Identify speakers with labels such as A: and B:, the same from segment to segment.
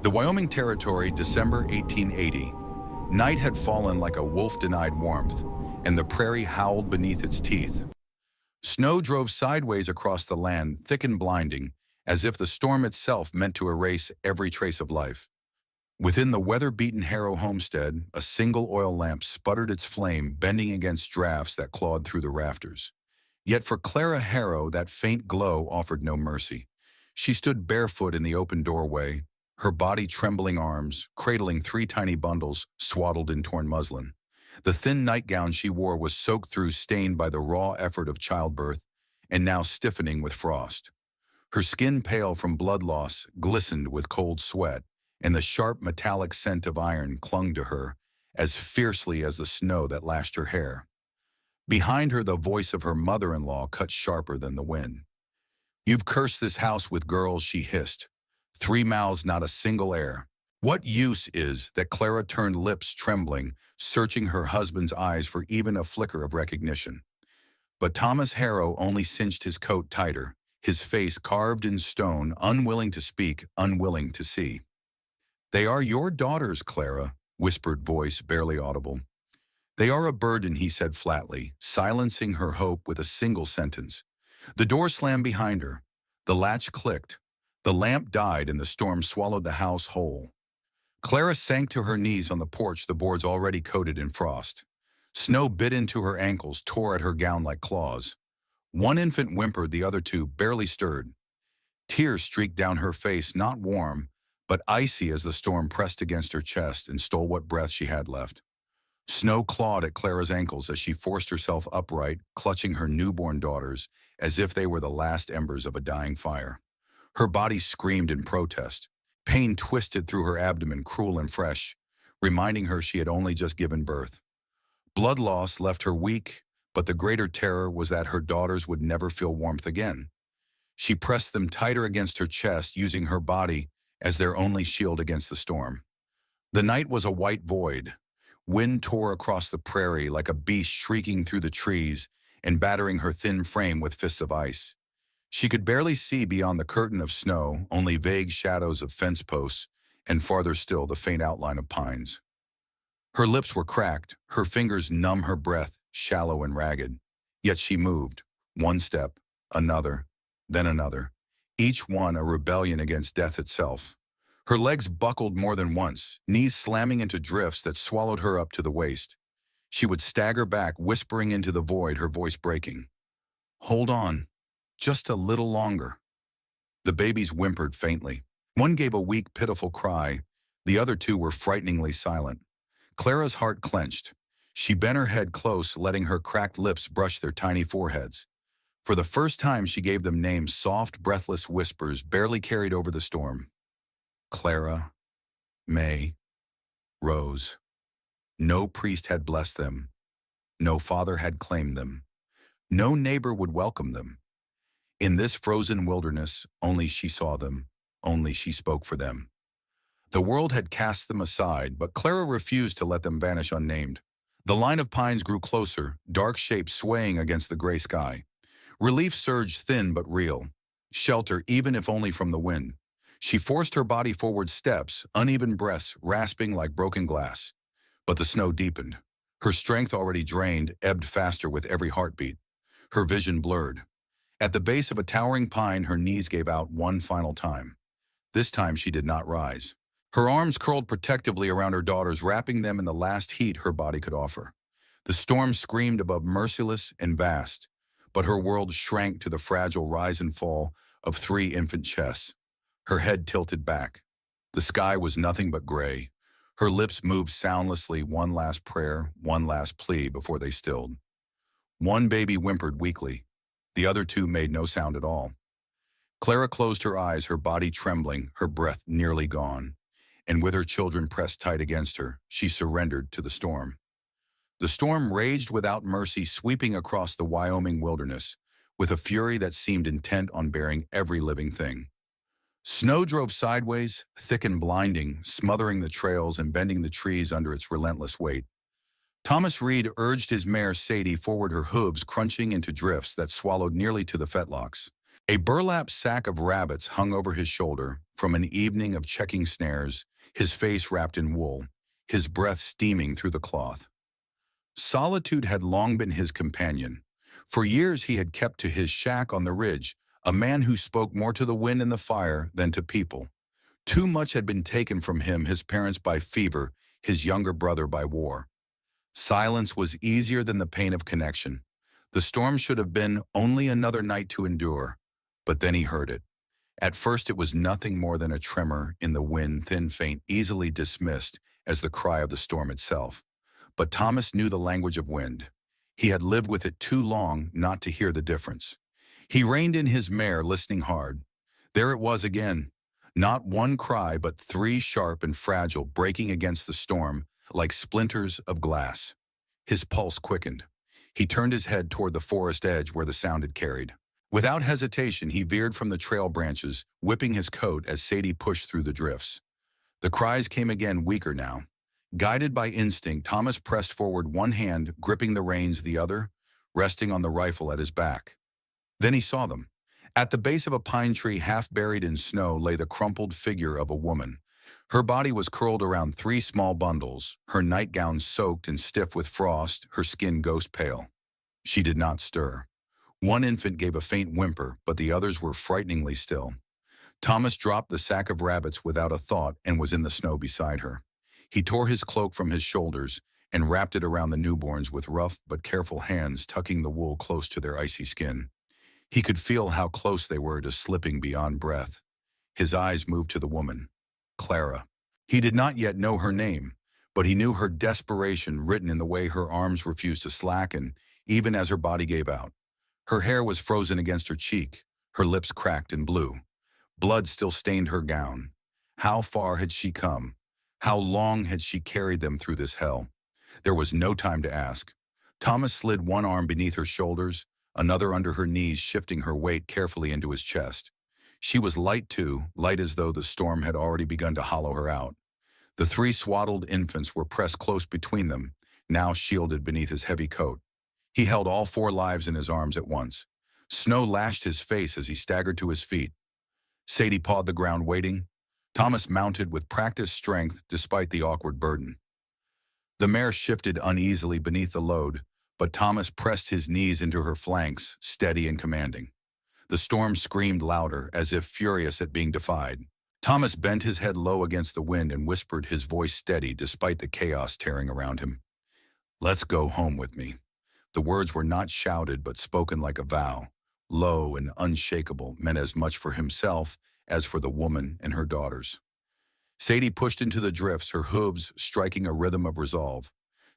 A: The Wyoming Territory, December 1880. Night had fallen like a wolf-denied warmth, and the prairie howled beneath its teeth. Snow drove sideways across the land, thick and blinding, as if the storm itself meant to erase every trace of life. Within the weather-beaten Harrow homestead, a single oil lamp sputtered its flame, bending against drafts that clawed through the rafters. Yet for Clara Harrow, that faint glow offered no mercy. She stood barefoot in the open doorway, her body trembling arms, cradling three tiny bundles swaddled in torn muslin. The thin nightgown she wore was soaked through, stained by the raw effort of childbirth, and now stiffening with frost. Her skin, pale from blood loss, glistened with cold sweat, and the sharp metallic scent of iron clung to her as fiercely as the snow that lashed her hair. Behind her, the voice of her mother-in-law cut sharper than the wind. "You've cursed this house with girls," she hissed. "Three mouths, not a single heir." What use is that Clara turned, lips trembling, searching her husband's eyes for even a flicker of recognition. But Thomas Harrow only cinched his coat tighter, his face carved in stone, unwilling to speak, unwilling to see. "They are your daughters, Clara," whispered voice barely audible. "They are a burden," he said flatly, silencing her hope with a single sentence. The door slammed behind her. The latch clicked. The lamp died and the storm swallowed the house whole. Clara sank to her knees on the porch, the boards already coated in frost. Snow bit into her ankles, tore at her gown like claws. One infant whimpered, the other two barely stirred. Tears streaked down her face, not warm, but icy as the storm pressed against her chest and stole what breath she had left. Snow clawed at Clara's ankles as she forced herself upright, clutching her newborn daughters as if they were the last embers of a dying fire. Her body screamed in protest. Pain twisted through her abdomen, cruel and fresh, reminding her she had only just given birth. Blood loss left her weak, but the greater terror was that her daughters would never feel warmth again. She pressed them tighter against her chest, using her body as their only shield against the storm. The night was a white void. Wind tore across the prairie like a beast, shrieking through the trees and battering her thin frame with fists of ice. She could barely see beyond the curtain of snow, only vague shadows of fence posts, and farther still the faint outline of pines. Her lips were cracked, her fingers numb, her breath shallow and ragged. Yet she moved, one step, another, then another, each one a rebellion against death itself. Her legs buckled more than once, knees slamming into drifts that swallowed her up to the waist. She would stagger back, whispering into the void, her voice breaking. "Hold on. Just a little longer." The babies whimpered faintly. One gave a weak, pitiful cry. The other two were frighteningly silent. Clara's heart clenched. She bent her head close, letting her cracked lips brush their tiny foreheads. For the first time, she gave them names, soft, breathless whispers barely carried over the storm. Clara, May, Rose. No priest had blessed them. No father had claimed them. No neighbor would welcome them. In this frozen wilderness, only she saw them, only she spoke for them. The world had cast them aside, but Clara refused to let them vanish unnamed. The line of pines grew closer, dark shapes swaying against the gray sky. Relief surged, thin but real. Shelter, even if only from the wind. She forced her body forward steps, uneven breaths rasping like broken glass. But the snow deepened. Her strength, already drained, ebbed faster with every heartbeat. Her vision blurred. At the base of a towering pine, her knees gave out one final time. This time she did not rise. Her arms curled protectively around her daughters, wrapping them in the last heat her body could offer. The storm screamed above, merciless and vast, but her world shrank to the fragile rise and fall of three infant chests. Her head tilted back. The sky was nothing but gray. Her lips moved soundlessly, one last prayer, one last plea before they stilled. One baby whimpered weakly. The other two made no sound at all. Clara closed her eyes, her body trembling, her breath nearly gone. And with her children pressed tight against her, she surrendered to the storm. The storm raged without mercy, sweeping across the Wyoming wilderness, with a fury that seemed intent on burying every living thing. Snow drove sideways, thick and blinding, smothering the trails and bending the trees under its relentless weight. Thomas Reed urged his mare Sadie forward, her hooves crunching into drifts that swallowed nearly to the fetlocks. A burlap sack of rabbits hung over his shoulder from an evening of checking snares, his face wrapped in wool, his breath steaming through the cloth. Solitude had long been his companion. For years he had kept to his shack on the ridge, a man who spoke more to the wind and the fire than to people. Too much had been taken from him, his parents by fever, his younger brother by war. Silence was easier than the pain of connection. The storm should have been only another night to endure, but then he heard it. At first it was nothing more than a tremor in the wind, thin, faint, easily dismissed as the cry of the storm itself. But Thomas knew the language of wind. He had lived with it too long not to hear the difference. He reined in his mare, listening hard. There it was again. Not one cry, but three, sharp and fragile, breaking against the storm like splinters of glass. His pulse quickened. He turned his head toward the forest edge where the sound had carried. Without hesitation, he veered from the trail branches, whipping his coat as Sadie pushed through the drifts. The cries came again, weaker now. Guided by instinct, Thomas pressed forward, one hand gripping the reins, the other resting on the rifle at his back. Then he saw them. At the base of a pine tree, half buried in snow, lay the crumpled figure of a woman. Her body was curled around three small bundles, her nightgown soaked and stiff with frost, her skin ghost pale. She did not stir. One infant gave a faint whimper, but the others were frighteningly still. Thomas dropped the sack of rabbits without a thought and was in the snow beside her. He tore his cloak from his shoulders and wrapped it around the newborns with rough but careful hands, tucking the wool close to their icy skin. He could feel how close they were to slipping beyond breath. His eyes moved to the woman, Clara. He did not yet know her name, but he knew her desperation written in the way her arms refused to slacken, even as her body gave out. Her hair was frozen against her cheek, her lips cracked and blue. Blood still stained her gown. How far had she come? How long had she carried them through this hell? There was no time to ask. Thomas slid one arm beneath her shoulders, another under her knees, shifting her weight carefully into his chest. She was light too, light as though the storm had already begun to hollow her out. The three swaddled infants were pressed close between them, now shielded beneath his heavy coat. He held all four lives in his arms at once. Snow lashed his face as he staggered to his feet. Sadie pawed the ground, waiting. Thomas mounted with practiced strength despite the awkward burden. The mare shifted uneasily beneath the load, but Thomas pressed his knees into her flanks, steady and commanding. The storm screamed louder, as if furious at being defied. Thomas bent his head low against the wind and whispered, his voice steady despite the chaos tearing around him. "Let's go home with me." The words were not shouted but spoken like a vow, low and unshakable, meant as much for himself as for the woman and her daughters. Sadie pushed into the drifts, her hooves striking a rhythm of resolve.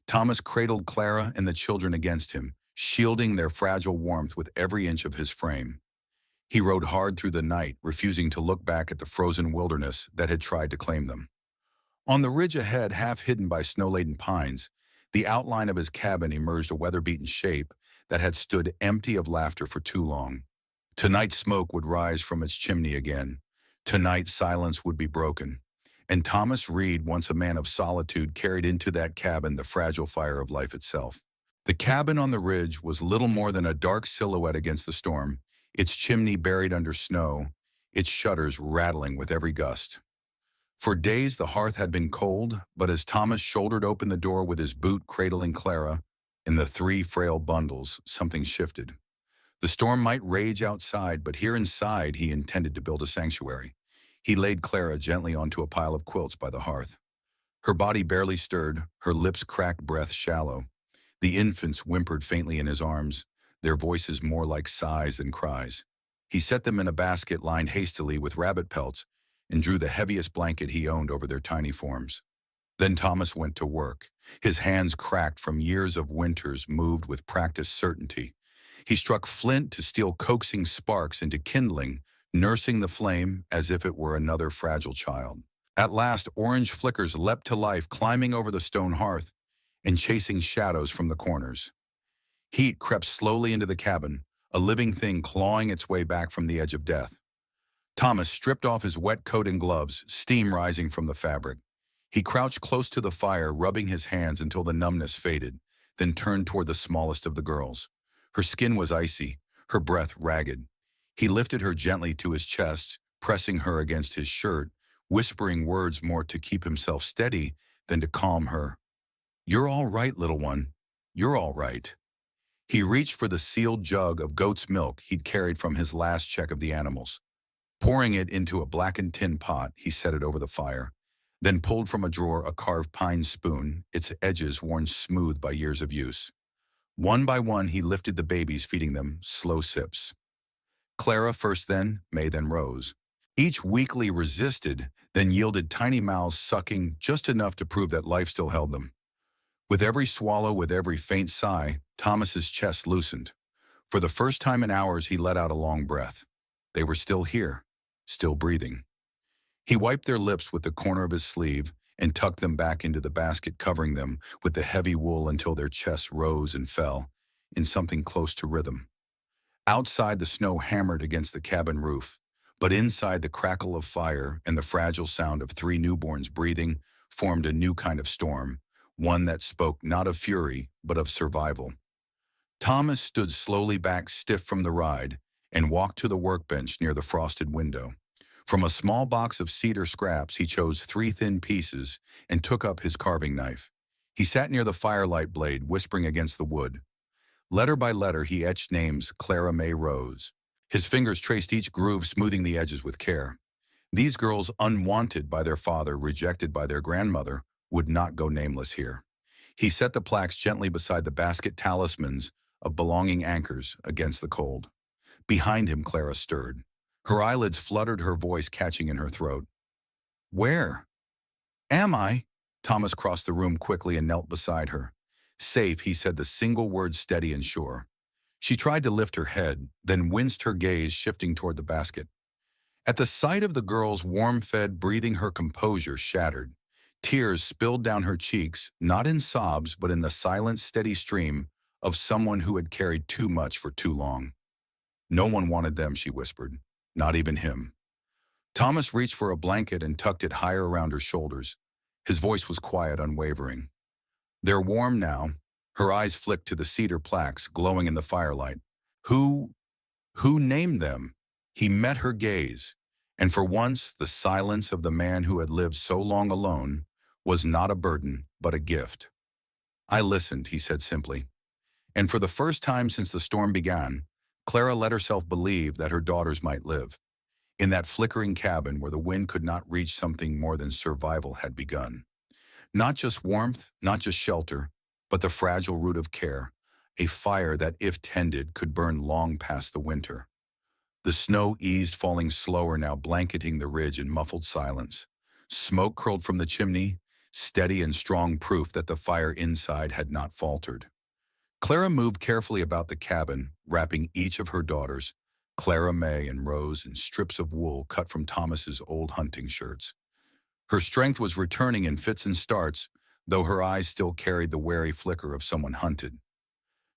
A: Thomas cradled Clara and the children against him, shielding their fragile warmth with every inch of his frame. He rode hard through the night, refusing to look back at the frozen wilderness that had tried to claim them. On the ridge ahead, half hidden by snow-laden pines, the outline of his cabin emerged, a weather-beaten shape that had stood empty of laughter for too long. Tonight smoke would rise from its chimney again. Tonight silence would be broken. And Thomas Reed, once a man of solitude, carried into that cabin the fragile fire of life itself. The cabin on the ridge was little more than a dark silhouette against the storm, its chimney buried under snow, its shutters rattling with every gust. For days the hearth had been cold, but as Thomas shouldered open the door with his boot cradling Clara in the three frail bundles, something shifted. The storm might rage outside, but here inside he intended to build a sanctuary. He laid Clara gently onto a pile of quilts by the hearth. Her body barely stirred, her lips cracked, breath shallow. The infants whimpered faintly in his arms, their voices more like sighs than cries. He set them in a basket lined hastily with rabbit pelts and drew the heaviest blanket he owned over their tiny forms. Then Thomas went to work. His hands, cracked from years of winters, moved with practiced certainty. He struck flint to steal coaxing sparks into kindling, nursing the flame as if it were another fragile child. At last, orange flickers leapt to life, climbing over the stone hearth and chasing shadows from the corners. Heat crept slowly into the cabin, a living thing clawing its way back from the edge of death. Thomas stripped off his wet coat and gloves, steam rising from the fabric. He crouched close to the fire, rubbing his hands until the numbness faded, then turned toward the smallest of the girls. Her skin was icy, her breath ragged. He lifted her gently to his chest, pressing her against his shirt, whispering words more to keep himself steady than to calm her. "You're all right, little one. You're all right." He reached for the sealed jug of goat's milk he'd carried from his last check of the animals. Pouring it into a blackened tin pot, he set it over the fire, then pulled from a drawer a carved pine spoon, its edges worn smooth by years of use. One by one, he lifted the babies, feeding them slow sips. Clara first, then May, then Rose. Each weakly resisted, then yielded, tiny mouths sucking just enough to prove that life still held them. With every swallow, with every faint sigh, Thomas's chest loosened. For the first time in hours, he let out a long breath. They were still here, still breathing. He wiped their lips with the corner of his sleeve and tucked them back into the basket, covering them with the heavy wool until their chests rose and fell in something close to rhythm. Outside, the snow hammered against the cabin roof, but inside, the crackle of fire and the fragile sound of three newborns breathing formed a new kind of storm, one that spoke not of fury, but of survival. Thomas stood slowly back, stiff from the ride, and walked to the workbench near the frosted window. From a small box of cedar scraps, he chose 3 thin pieces and took up his carving knife. He sat near the firelight blade, whispering against the wood. Letter by letter, he etched names: Clara, May, Rose. His fingers traced each groove, smoothing the edges with care. These girls, unwanted by their father, rejected by their grandmother, would not go nameless here. He set the plaques gently beside the basket, talismans of belonging anchors against the cold. Behind him, Clara stirred. Her eyelids fluttered, her voice catching in her throat. "Where am I?" Thomas crossed the room quickly and knelt beside her. "Safe," he said, the single word steady and sure. She tried to lift her head, then winced, her gaze shifting toward the basket. At the sight of the girl's warm-fed breathing, her composure shattered. Tears spilled down her cheeks, not in sobs, but in the silent, steady stream of someone who had carried too much for too long. "No one wanted them," she whispered. "Not even him." Thomas reached for a blanket and tucked it higher around her shoulders. His voice was quiet, unwavering. "They're warm now." Her eyes flicked to the cedar plaques glowing in the firelight. Who named them?" He met her gaze, and for once the silence of the man who had lived so long alone was not a burden, but a gift. "I listened," he said simply. And for the first time since the storm began, Clara let herself believe that her daughters might live. In that flickering cabin where the wind could not reach, something more than survival had begun. Not just warmth, not just shelter, but the fragile root of care, a fire that, if tended, could burn long past the winter. The snow eased, falling slower now, blanketing the ridge in muffled silence. Smoke curled from the chimney, steady and strong proof that the fire inside had not faltered. Clara moved carefully about the cabin, wrapping each of her daughters, Clara, May, and Rose, in strips of wool cut from Thomas's old hunting shirts. Her strength was returning in fits and starts, though her eyes still carried the wary flicker of someone hunted.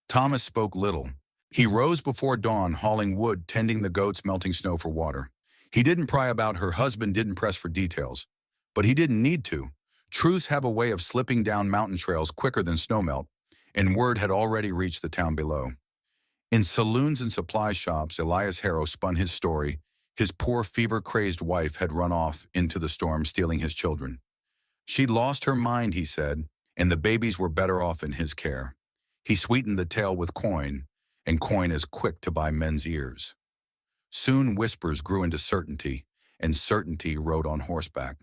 A: Thomas spoke little. He rose before dawn, hauling wood, tending the goats, melting snow for water. He didn't pry about her husband, didn't press for details. But he didn't need to. Truths have a way of slipping down mountain trails quicker than snowmelt, and word had already reached the town below. In saloons and supply shops, Elias Harrow spun his story. His poor, fever-crazed wife had run off into the storm, stealing his children. She'd lost her mind, he said, and the babies were better off in his care. He sweetened the tale with coin, and coin is quick to buy men's ears. Soon whispers grew into certainty, and certainty rode on horseback.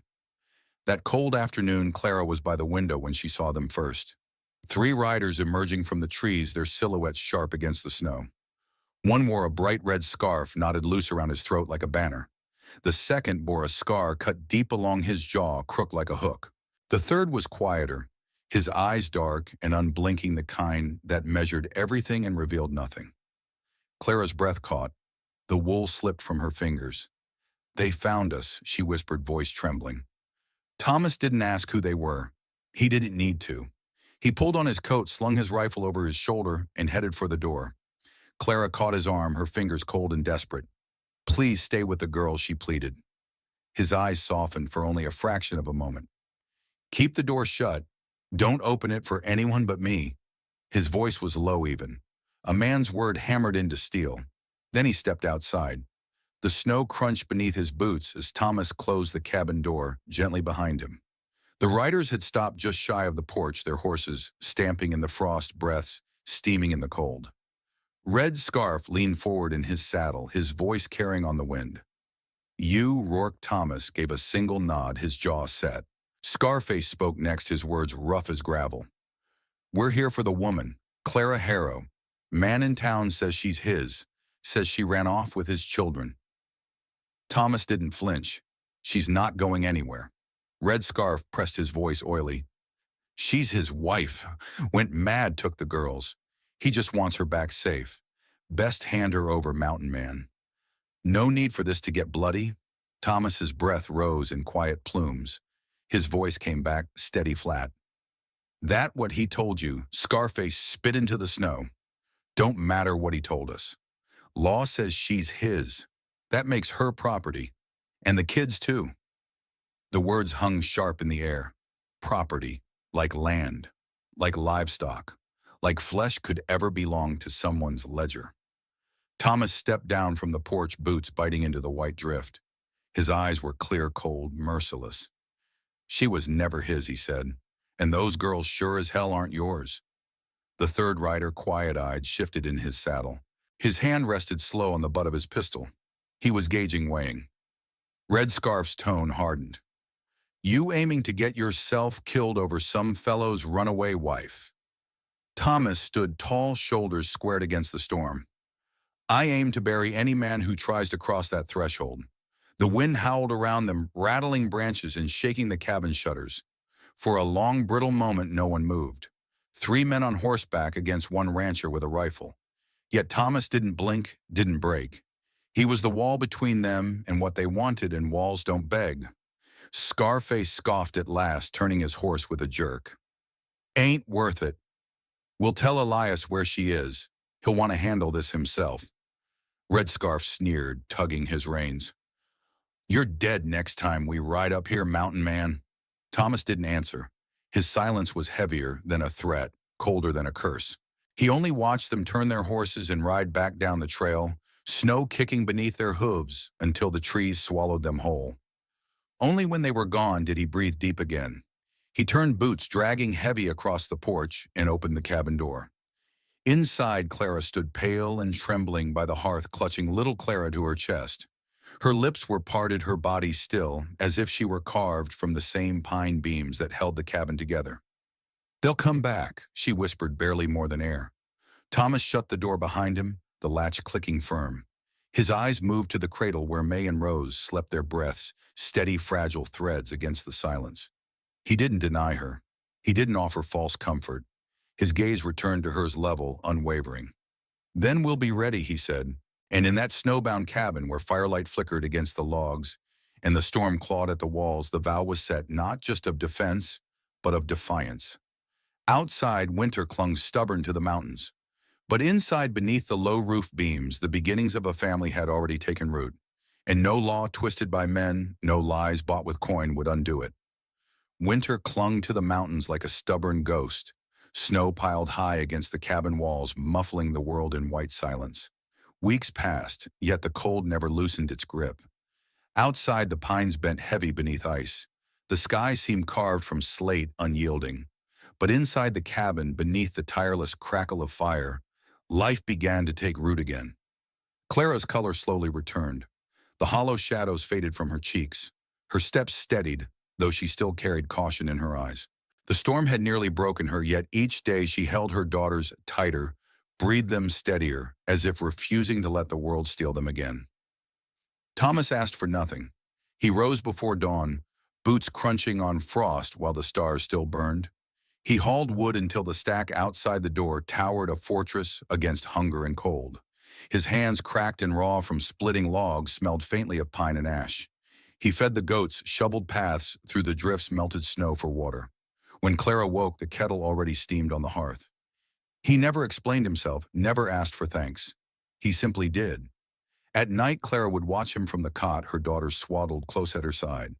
A: That cold afternoon, Clara was by the window when she saw them first. 3 riders emerging from the trees, their silhouettes sharp against the snow. One wore a bright red scarf knotted loose around his throat like a banner. The second bore a scar cut deep along his jaw, crooked like a hook. The third was quieter, his eyes dark and unblinking, the kind that measured everything and revealed nothing. Clara's breath caught. The wool slipped from her fingers. "They found us," she whispered, voice trembling. Thomas didn't ask who they were. He didn't need to. He pulled on his coat, slung his rifle over his shoulder, and headed for the door. Clara caught his arm, her fingers cold and desperate. "Please stay with the girls," she pleaded. His eyes softened for only a fraction of a moment. "Keep the door shut. Don't open it for anyone but me." His voice was low even. A man's word hammered into steel. Then he stepped outside. The snow crunched beneath his boots as Thomas closed the cabin door gently behind him. The riders had stopped just shy of the porch, their horses stamping in the frost, breaths steaming in the cold. Red Scarf leaned forward in his saddle, his voice carrying on the wind. "You," Rourke Thomas gave a single nod, his jaw set. Scarface spoke next, his words rough as gravel. "We're here for the woman, Clara Harrow. Man in town says she's his, says she ran off with his children." Thomas didn't flinch. "She's not going anywhere." Red Scarf pressed his voice oily. "She's his wife. Went mad, took the girls. He just wants her back safe. Best hand her over, mountain man." "No need for this to get bloody." Thomas's breath rose in quiet plumes. His voice came back steady flat. "That what he told you?" Scarface spit into the snow. "Don't matter what he told us. Law says she's his. That makes her property. And the kids too." The words hung sharp in the air. Property, like land, like livestock, like flesh could ever belong to someone's ledger. Thomas stepped down from the porch, boots biting into the white drift. His eyes were clear, cold, merciless. "She was never his," he said, "and those girls sure as hell aren't yours." The third rider, quiet-eyed, shifted in his saddle. His hand rested slow on the butt of his pistol. He was gauging weighing. Red Scarf's tone hardened. "You aiming to get yourself killed over some fellow's runaway wife?" Thomas stood tall, shoulders squared against the storm. "I aim to bury any man who tries to cross that threshold." The wind howled around them, rattling branches and shaking the cabin shutters. For a long, brittle moment, no one moved. 3 men on horseback against one rancher with a rifle. Yet Thomas didn't blink, didn't break. He was the wall between them and what they wanted, and walls don't beg. Scarface scoffed at last, turning his horse with a jerk. "Ain't worth it. We'll tell Elias where she is. He'll want to handle this himself." Red Scarf sneered, tugging his reins. "You're dead next time we ride up here, mountain man." Thomas didn't answer. His silence was heavier than a threat, colder than a curse. He only watched them turn their horses and ride back down the trail, snow kicking beneath their hooves until the trees swallowed them whole. Only when they were gone did he breathe deep again. He turned, boots dragging heavy across the porch, and opened the cabin door. Inside, Clara stood pale and trembling by the hearth, clutching little Clara to her chest. Her lips were parted, her body still, as if she were carved from the same pine beams that held the cabin together. "They'll come back," she whispered, barely more than air. Thomas shut the door behind him, the latch clicking firm. His eyes moved to the cradle where May and Rose slept, their breaths steady, fragile threads against the silence. He didn't deny her. He didn't offer false comfort. His gaze returned to hers, level, unwavering. "Then we'll be ready," he said. And in that snowbound cabin where firelight flickered against the logs and the storm clawed at the walls, the vow was set, not just of defense, but of defiance. Outside, winter clung stubborn to the mountains. But inside, beneath the low roof beams, the beginnings of a family had already taken root. And no law twisted by men, no lies bought with coin would undo it. Winter clung to the mountains like a stubborn ghost. Snow piled high against the cabin walls, muffling the world in white silence. Weeks passed, yet the cold never loosened its grip. Outside, the pines bent heavy beneath ice. The sky seemed carved from slate, unyielding. But inside the cabin, beneath the tireless crackle of fire, life began to take root again. Clara's color slowly returned. The hollow shadows faded from her cheeks. Her steps steadied, though she still carried caution in her eyes. The storm had nearly broken her, yet each day she held her daughters tighter, breathed them steadier, as if refusing to let the world steal them again. Thomas asked for nothing. He rose before dawn, boots crunching on frost while the stars still burned. He hauled wood until the stack outside the door towered a fortress against hunger and cold. His hands, cracked and raw from splitting logs, smelled faintly of pine and ash. He fed the goats, shoveled paths through the drifts, melted snow for water. When Clara woke, the kettle already steamed on the hearth. He never explained himself, never asked for thanks. He simply did. At night, Clara would watch him from the cot, her daughters swaddled close at her side.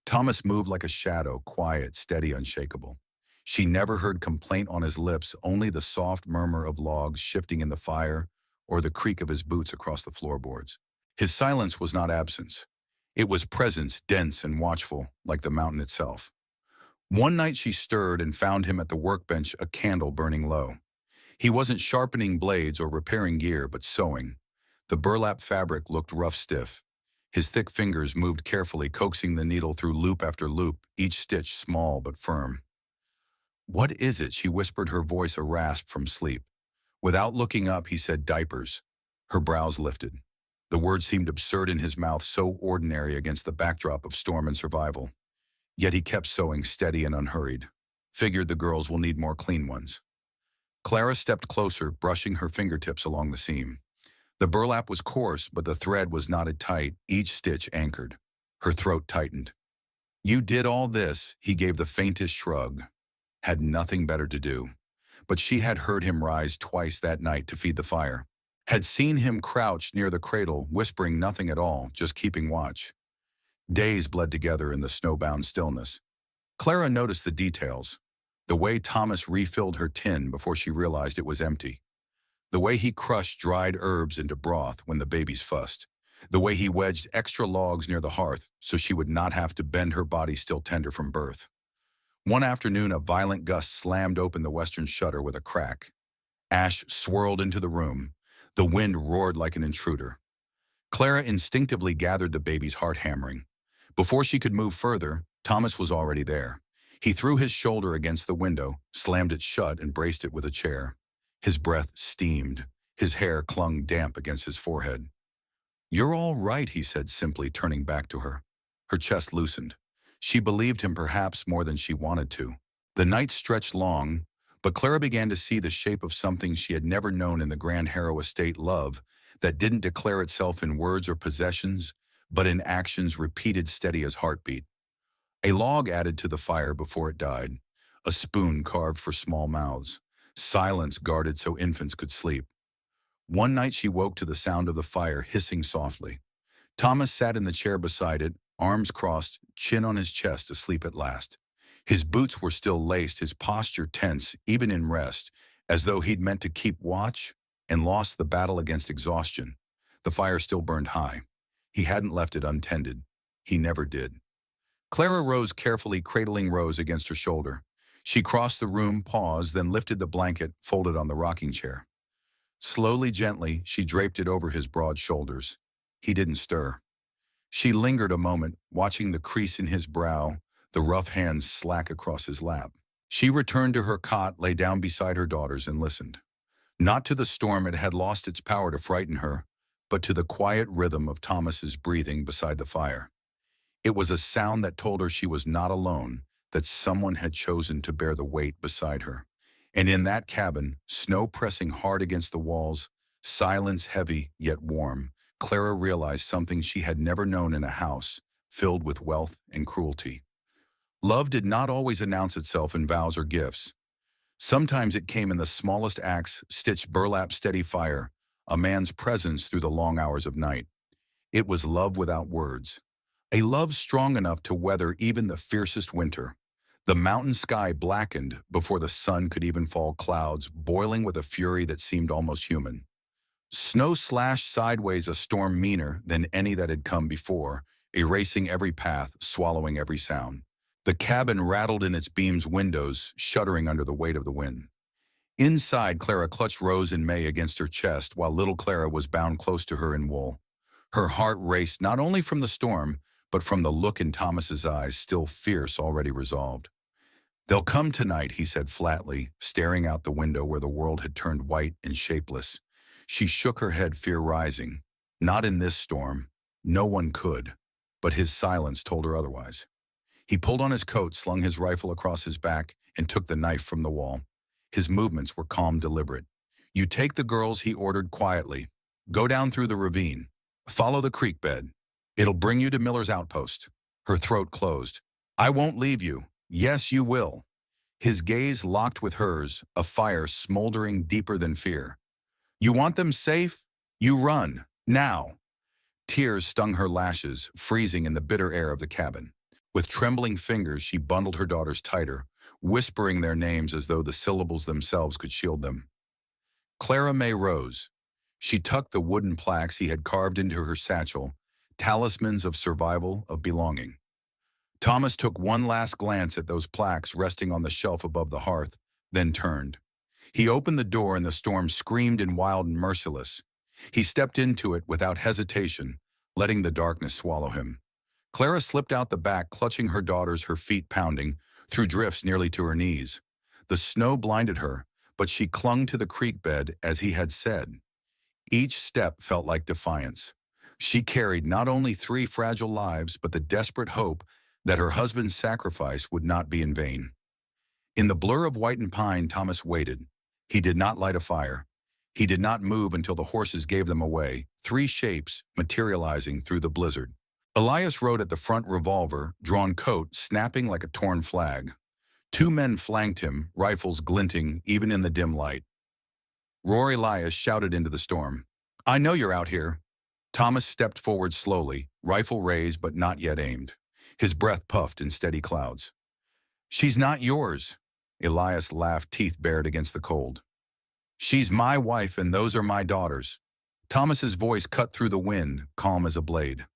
A: Thomas moved like a shadow, quiet, steady, unshakable. She never heard complaint on his lips, only the soft murmur of logs shifting in the fire, or the creak of his boots across the floorboards. His silence was not absence. It was presence, dense and watchful, like the mountain itself. One night she stirred and found him at the workbench, a candle burning low. He wasn't sharpening blades or repairing gear, but sewing. The burlap fabric looked rough stiff. His thick fingers moved carefully, coaxing the needle through loop after loop, each stitch small but firm. "What is it?" she whispered, her voice a rasp from sleep. Without looking up, he said, "Diapers." Her brows lifted. The word seemed absurd in his mouth, so ordinary against the backdrop of storm and survival. Yet he kept sewing, steady and unhurried. Figured the girls will need more clean ones. Clara stepped closer, brushing her fingertips along the seam. The burlap was coarse, but the thread was knotted tight, each stitch anchored. Her throat tightened. "You did all this," he gave the faintest shrug. Had nothing better to do. But she had heard him rise twice that night to feed the fire. Had seen him crouch near the cradle, whispering nothing at all, just keeping watch. Days bled together in the snowbound stillness. Clara noticed the details. The way Thomas refilled her tin before she realized it was empty. The way he crushed dried herbs into broth when the babies fussed. The way he wedged extra logs near the hearth so she would not have to bend her body still tender from birth. One afternoon, a violent gust slammed open the western shutter with a crack. Ash swirled into the room. The wind roared like an intruder. Clara instinctively gathered the baby's heart hammering. Before she could move further, Thomas was already there. He threw his shoulder against the window, slammed it shut, and braced it with a chair. His breath steamed. His hair clung damp against his forehead. "You're all right," he said simply, turning back to her. Her chest loosened. She believed him perhaps more than she wanted to. The night stretched long, but Clara began to see the shape of something she had never known in the Grand Harrow estate: love that didn't declare itself in words or possessions, but in actions repeated, steady as heartbeat. A log added to the fire before it died. A spoon carved for small mouths. Silence guarded so infants could sleep. One night she woke to the sound of the fire hissing softly. Thomas sat in the chair beside it, arms crossed, chin on his chest, asleep at last. His boots were still laced, his posture tense, even in rest, as though he'd meant to keep watch and lost the battle against exhaustion. The fire still burned high. He hadn't left it untended. He never did. Clara rose carefully, cradling Rose against her shoulder. She crossed the room, paused, then lifted the blanket folded on the rocking chair. Slowly, gently, she draped it over his broad shoulders. He didn't stir. She lingered a moment, watching the crease in his brow, the rough hands slack across his lap. She returned to her cot, lay down beside her daughters, and listened. Not to the storm, it had lost its power to frighten her, but to the quiet rhythm of Thomas's breathing beside the fire. It was a sound that told her she was not alone, that someone had chosen to bear the weight beside her. And in that cabin, snow pressing hard against the walls, silence heavy yet warm, Clara realized something she had never known in a house filled with wealth and cruelty. Love did not always announce itself in vows or gifts. Sometimes it came in the smallest acts: stitched burlap, steady fire, a man's presence through the long hours of night. It was love without words. A love strong enough to weather even the fiercest winter. The mountain sky blackened before the sun could even fall, clouds boiling with a fury that seemed almost human. Snow slashed sideways, a storm meaner than any that had come before, erasing every path, swallowing every sound. The cabin rattled in its beams, windows shuddering under the weight of the wind. Inside, Clara clutched Rose and May against her chest, while little Clara was bound close to her in wool. Her heart raced not only from the storm, but from the look in Thomas's eyes, still fierce, already resolved. "They'll come tonight," he said flatly, staring out the window where the world had turned white and shapeless. She shook her head, fear rising. Not in this storm. No one could. But his silence told her otherwise. He pulled on his coat, slung his rifle across his back, and took the knife from the wall. His movements were calm, deliberate. "You take the girls," he ordered quietly. "Go down through the ravine. Follow the creek bed. It'll bring you to Miller's outpost." Her throat closed. "I won't leave you." "Yes, you will." His gaze locked with hers, a fire smoldering deeper than fear. "You want them safe? You run. Now." Tears stung her lashes, freezing in the bitter air of the cabin. With trembling fingers, she bundled her daughters tighter, whispering their names as though the syllables themselves could shield them. Clara May rose. She tucked the wooden plaques he had carved into her satchel, talismans of survival, of belonging. Thomas took one last glance at those plaques resting on the shelf above the hearth, then turned. He opened the door and the storm screamed in wild and merciless. He stepped into it without hesitation, letting the darkness swallow him. Clara slipped out the back, clutching her daughters, her feet pounding, through drifts nearly to her knees. The snow blinded her, but she clung to the creek bed as he had said. Each step felt like defiance. She carried not only 3 fragile lives, but the desperate hope that her husband's sacrifice would not be in vain. In the blur of white and pine, Thomas waited. He did not light a fire. He did not move until the horses gave them away, 3 shapes materializing through the blizzard. Elias rode at the front, revolver, drawn coat, snapping like a torn flag. 2 men flanked him, rifles glinting even in the dim light. Roar! Elias shouted into the storm. "I know you're out here." Thomas stepped forward slowly, rifle raised but not yet aimed. His breath puffed in steady clouds. "She's not yours." Elias laughed, teeth bared against the cold. "She's my wife and those are my daughters." Thomas's voice cut through the wind, calm as a blade.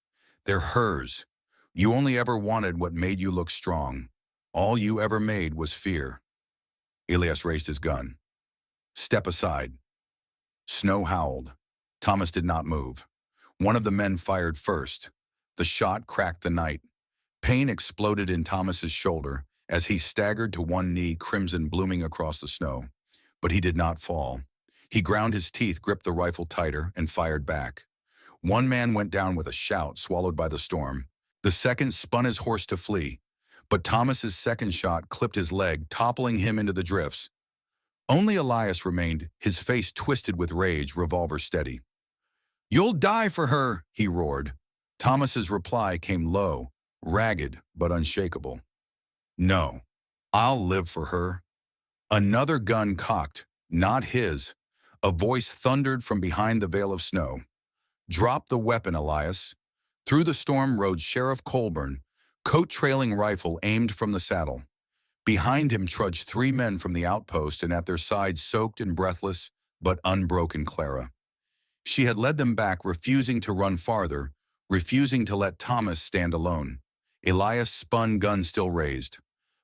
A: "They're hers. You only ever wanted what made you look strong. All you ever made was fear." Elias raised his gun. "Step aside." Snow howled. Thomas did not move. One of the men fired first. The shot cracked the night. Pain exploded in Thomas's shoulder as he staggered to one knee, crimson blooming across the snow. But he did not fall. He ground his teeth, gripped the rifle tighter, and fired back. One man went down with a shout, swallowed by the storm. The second spun his horse to flee. But Thomas's second shot clipped his leg, toppling him into the drifts. Only Elias remained, his face twisted with rage, revolver steady. "You'll die for her," he roared. Thomas's reply came low, ragged but unshakable. "No, I'll live for her." Another gun cocked, not his. A voice thundered from behind the veil of snow. "Drop the weapon, Elias." Through the storm rode Sheriff Colburn, coat-trailing rifle aimed from the saddle. Behind him trudged 3 men from the outpost, and at their sides, soaked and breathless, but unbroken, Clara. She had led them back, refusing to run farther, refusing to let Thomas stand alone. Elias spun, gun still raised.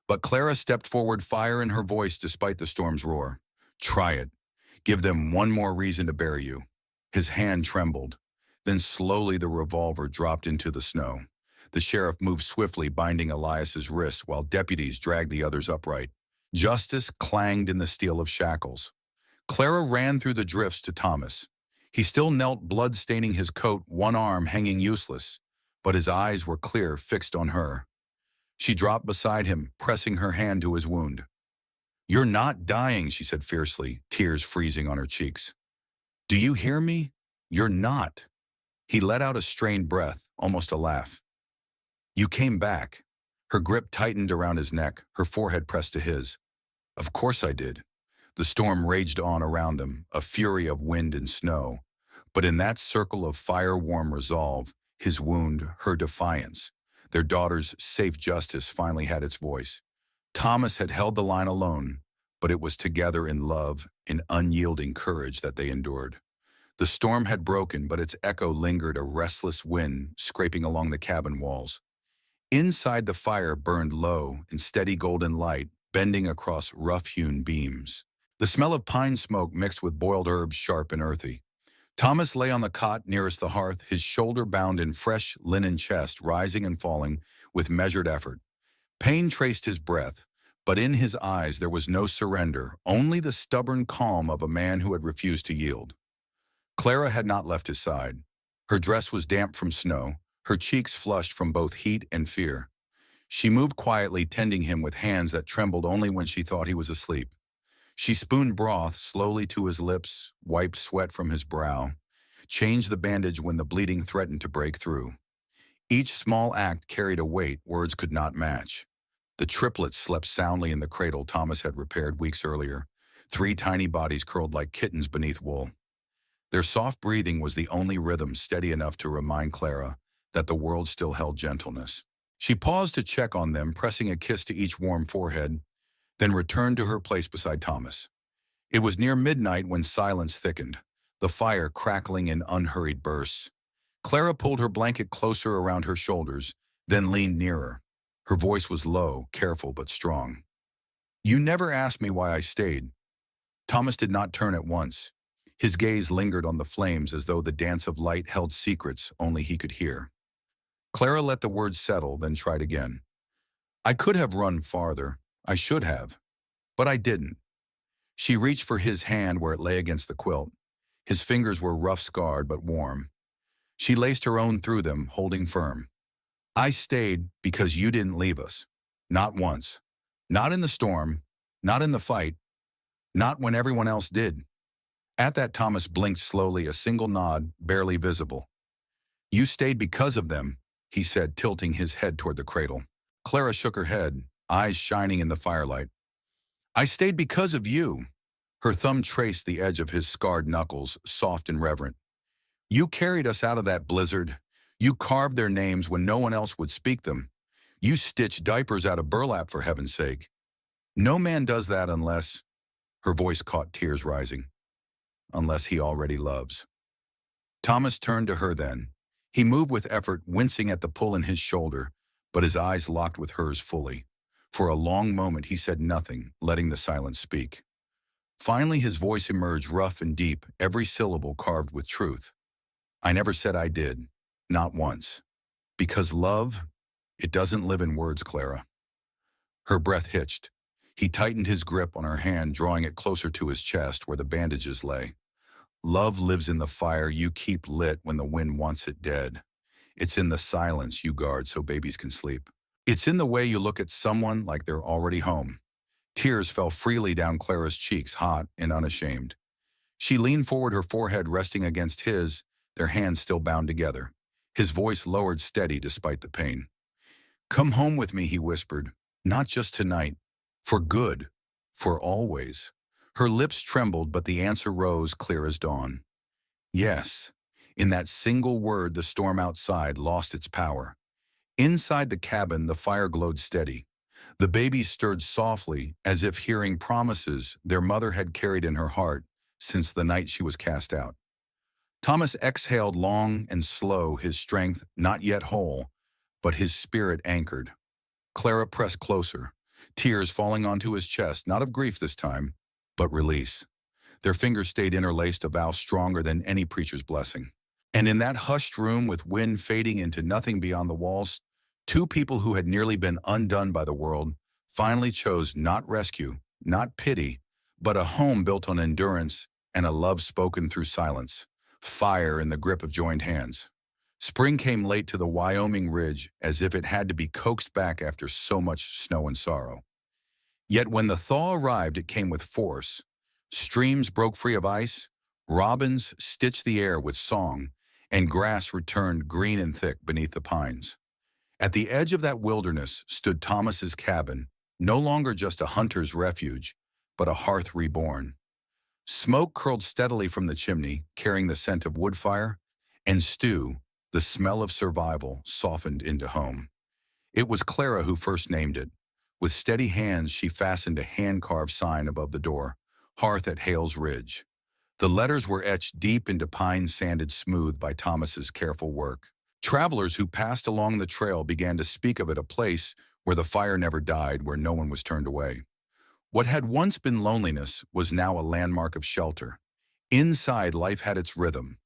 A: But Clara stepped forward, fire in her voice despite the storm's roar. "Try it. Give them one more reason to bury you." His hand trembled. Then slowly the revolver dropped into the snow. The sheriff moved swiftly, binding Elias's wrists while deputies dragged the others upright. Justice clanged in the steel of shackles. Clara ran through the drifts to Thomas. He still knelt, blood staining his coat, one arm hanging useless, but his eyes were clear, fixed on her. She dropped beside him, pressing her hand to his wound. "You're not dying," she said fiercely, tears freezing on her cheeks. "Do you hear me? You're not." He let out a strained breath, almost a laugh. "You came back." Her grip tightened around his neck, her forehead pressed to his. "Of course I did." The storm raged on around them, a fury of wind and snow. But in that circle of fire-warm resolve, his wound, her defiance, their daughter's safe justice finally had its voice. Thomas had held the line alone, but it was together in love, in unyielding courage that they endured. The storm had broken, but its echo lingered, a restless wind scraping along the cabin walls. Inside, the fire burned low in steady golden light, bending across rough-hewn beams. The smell of pine smoke mixed with boiled herbs, sharp and earthy. Thomas lay on the cot nearest the hearth, his shoulder bound in fresh linen chest, rising and falling with measured effort. Pain traced his breath, but in his eyes there was no surrender, only the stubborn calm of a man who had refused to yield. Clara had not left his side. Her dress was damp from snow, her cheeks flushed from both heat and fear. She moved quietly, tending him with hands that trembled only when she thought he was asleep. She spooned broth slowly to his lips, wiped sweat from his brow, changed the bandage when the bleeding threatened to break through. Each small act carried a weight words could not match. The triplets slept soundly in the cradle Thomas had repaired weeks earlier, 3 tiny bodies curled like kittens beneath wool. Their soft breathing was the only rhythm steady enough to remind Clara that the world still held gentleness. She paused to check on them, pressing a kiss to each warm forehead, then returned to her place beside Thomas. It was near midnight when silence thickened. the fire crackling in unhurried bursts. Clara pulled her blanket closer around her shoulders, then leaned nearer. Her voice was low, careful but strong. "You never asked me why I stayed." Thomas did not turn at once. His gaze lingered on the flames as though the dance of light held secrets only he could hear. Clara let the words settle, then tried again. "I could have run farther. I should have. But I didn't." She reached for his hand where it lay against the quilt. His fingers were rough-scarred but warm. She laced her own through them, holding firm. "I stayed because you didn't leave us. Not once. Not in the storm. Not in the fight. Not when everyone else did." At that, Thomas blinked slowly, a single nod, barely visible. "You stayed because of them," he said, tilting his head toward the cradle. Clara shook her head, eyes shining in the firelight. "I stayed because of you." Her thumb traced the edge of his scarred knuckles, soft and reverent. "You carried us out of that blizzard. You carved their names when no one else would speak them. You stitched diapers out of burlap, for heaven's sake. No man does that unless—" Her voice caught tears rising. "Unless he already loves." Thomas turned to her then. He moved with effort, wincing at the pull in his shoulder, but his eyes locked with hers fully. For a long moment he said nothing, letting the silence speak. Finally his voice emerged, rough and deep, every syllable carved with truth. "I never said I did. Not once. Because love, it doesn't live in words, Clara." Her breath hitched. He tightened his grip on her hand, drawing it closer to his chest where the bandages lay. "Love lives in the fire you keep lit when the wind wants it dead. It's in the silence you guard so babies can sleep. It's in the way you look at someone like they're already home." Tears fell freely down Clara's cheeks, hot and unashamed. She leaned forward, her forehead resting against his, their hands still bound together. His voice lowered, steady despite the pain. "Come home with me," he whispered. "Not just tonight. For good. For always." Her lips trembled, but the answer rose clear as dawn. Yes. In that single word, the storm outside lost its power. Inside the cabin, the fire glowed steady. The babies stirred softly, as if hearing promises their mother had carried in her heart since the night she was cast out. Thomas exhaled long and slow, his strength not yet whole, but his spirit anchored. Clara pressed closer, tears falling onto his chest, not of grief this time, but release. Their fingers stayed interlaced, a vow stronger than any preacher's blessing. And in that hushed room, with wind fading into nothing beyond the walls, two people who had nearly been undone by the world finally chose not rescue, not pity, but a home built on endurance and a love spoken through silence. Fire in the grip of joined hands. Spring came late to the Wyoming ridge, as if it had to be coaxed back after so much snow and sorrow. Yet when the thaw arrived, it came with force. Streams broke free of ice, robins stitched the air with song, and grass returned green and thick beneath the pines. At the edge of that wilderness stood Thomas's cabin, no longer just a hunter's refuge, but a hearth reborn. Smoke curled steadily from the chimney, carrying the scent of wood fire, and stew, the smell of survival, softened into home. It was Clara who first named it. With steady hands, she fastened a hand-carved sign above the door, "Hearth at Hale's Ridge." The letters were etched deep into pine, sanded smooth by Thomas's careful work. Travelers who passed along the trail began to speak of it, a place where the fire never died, where no one was turned away. What had once been loneliness was now a landmark of shelter. Inside, life had its rhythm.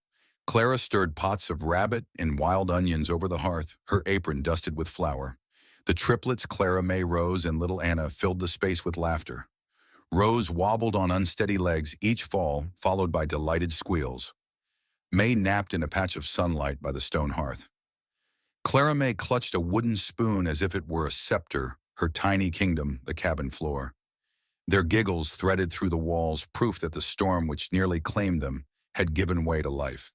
A: Clara stirred pots of rabbit and wild onions over the hearth, her apron dusted with flour. The triplets, Clara, May, Rose, and little Anna, filled the space with laughter. Rose wobbled on unsteady legs each fall, followed by delighted squeals. May napped in a patch of sunlight by the stone hearth. Clara May clutched a wooden spoon as if it were a scepter, her tiny kingdom, the cabin floor. Their giggles threaded through the walls, proof that the storm which nearly claimed them had given way to life.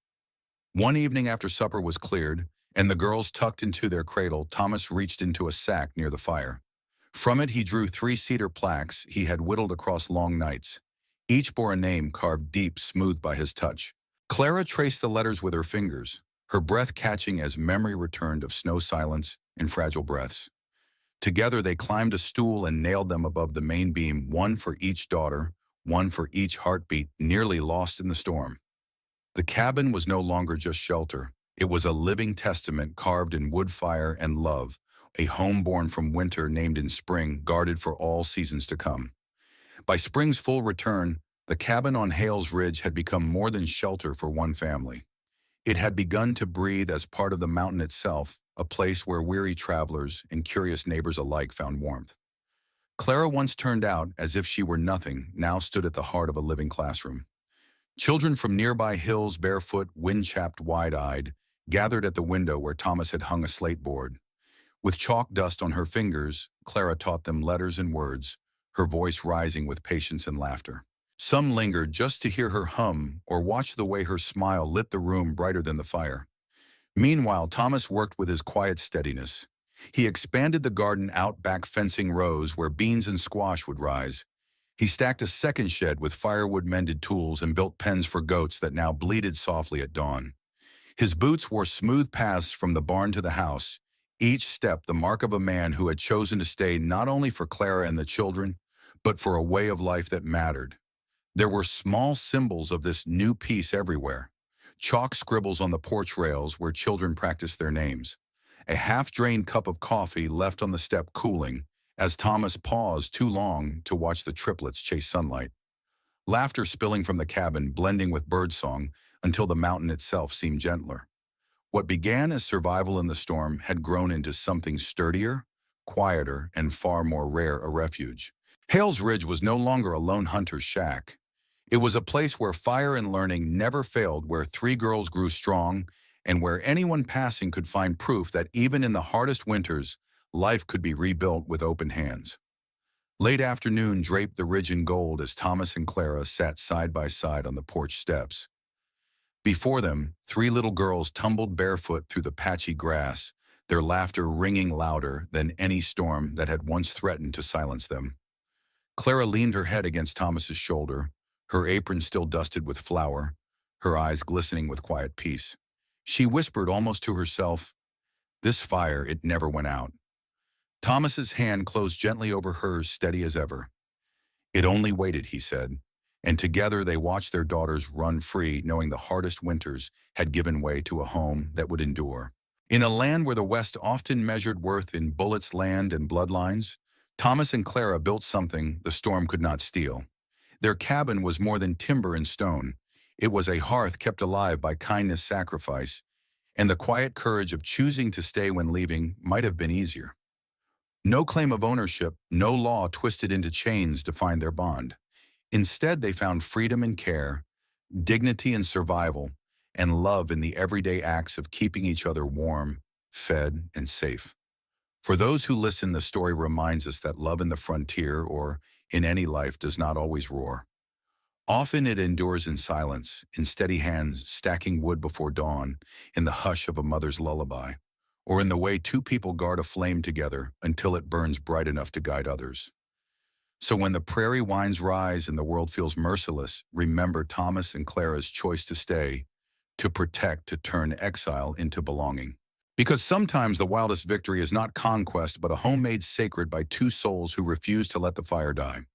A: One evening after supper was cleared, and the girls tucked into their cradle, Thomas reached into a sack near the fire. From it he drew 3 cedar plaques he had whittled across long nights. Each bore a name carved deep, smooth by his touch. Clara traced the letters with her fingers, her breath catching as memory returned of snow silence and fragile breaths. Together they climbed a stool and nailed them above the main beam, one for each daughter, one for each heartbeat nearly lost in the storm. The cabin was no longer just shelter. It was a living testament carved in wood fire and love, a home born from winter named in spring, guarded for all seasons to come. By spring's full return, the cabin on Hales Ridge had become more than shelter for one family. It had begun to breathe as part of the mountain itself, a place where weary travelers and curious neighbors alike found warmth. Clara, once turned out as if she were nothing, now stood at the heart of a living classroom. Children from nearby hills, barefoot, wind-chapped, wide-eyed, gathered at the window where Thomas had hung a slate board. With chalk dust on her fingers, Clara taught them letters and words, her voice rising with patience and laughter. Some lingered just to hear her hum or watch the way her smile lit the room brighter than the fire. Meanwhile, Thomas worked with his quiet steadiness. He expanded the garden out back, fencing rows where beans and squash would rise. He stacked a second shed with firewood-mended tools and built pens for goats that now bleated softly at dawn. His boots wore smooth paths from the barn to the house, each step the mark of a man who had chosen to stay not only for Clara and the children, but for a way of life that mattered. There were small symbols of this new peace everywhere. Chalk scribbles on the porch rails where children practiced their names. A half-drained cup of coffee left on the step cooling, as Thomas paused too long to watch the triplets chase sunlight. Laughter spilling from the cabin, blending with birdsong, until the mountain itself seemed gentler. What began as survival in the storm had grown into something sturdier, quieter, and far more rare a refuge. Hales Ridge was no longer a lone hunter's shack. It was a place where fire and learning never failed, where three girls grew strong, and where anyone passing could find proof that even in the hardest winters, life could be rebuilt with open hands. Late afternoon draped the ridge in gold as Thomas and Clara sat side by side on the porch steps. Before them, three little girls tumbled barefoot through the patchy grass, their laughter ringing louder than any storm that had once threatened to silence them. Clara leaned her head against Thomas's shoulder, her apron still dusted with flour, her eyes glistening with quiet peace. She whispered almost to herself, "This fire, it never went out." Thomas's hand closed gently over hers, steady as ever. "It only waited," he said, and together they watched their daughters run free, knowing the hardest winters had given way to a home that would endure. In a land where the West often measured worth in bullets, land, and bloodlines, Thomas and Clara built something the storm could not steal. Their cabin was more than timber and stone. It was a hearth kept alive by kindness, sacrifice, and the quiet courage of choosing to stay when leaving might have been easier. No claim of ownership, no law twisted into chains defined their bond. Instead, they found freedom in care, dignity in survival, and love in the everyday acts of keeping each other warm, fed, and safe. For those who listen, the story reminds us that love in the frontier, or in any life, does not always roar. Often it endures in silence, in steady hands stacking wood before dawn, in the hush of a mother's lullaby, or in the way two people guard a flame together until it burns bright enough to guide others. So when the prairie winds rise and the world feels merciless, remember Thomas and Clara's choice to stay, to protect, to turn exile into belonging. Because sometimes the wildest victory is not conquest, but a home made sacred by two souls who refuse to let the fire die.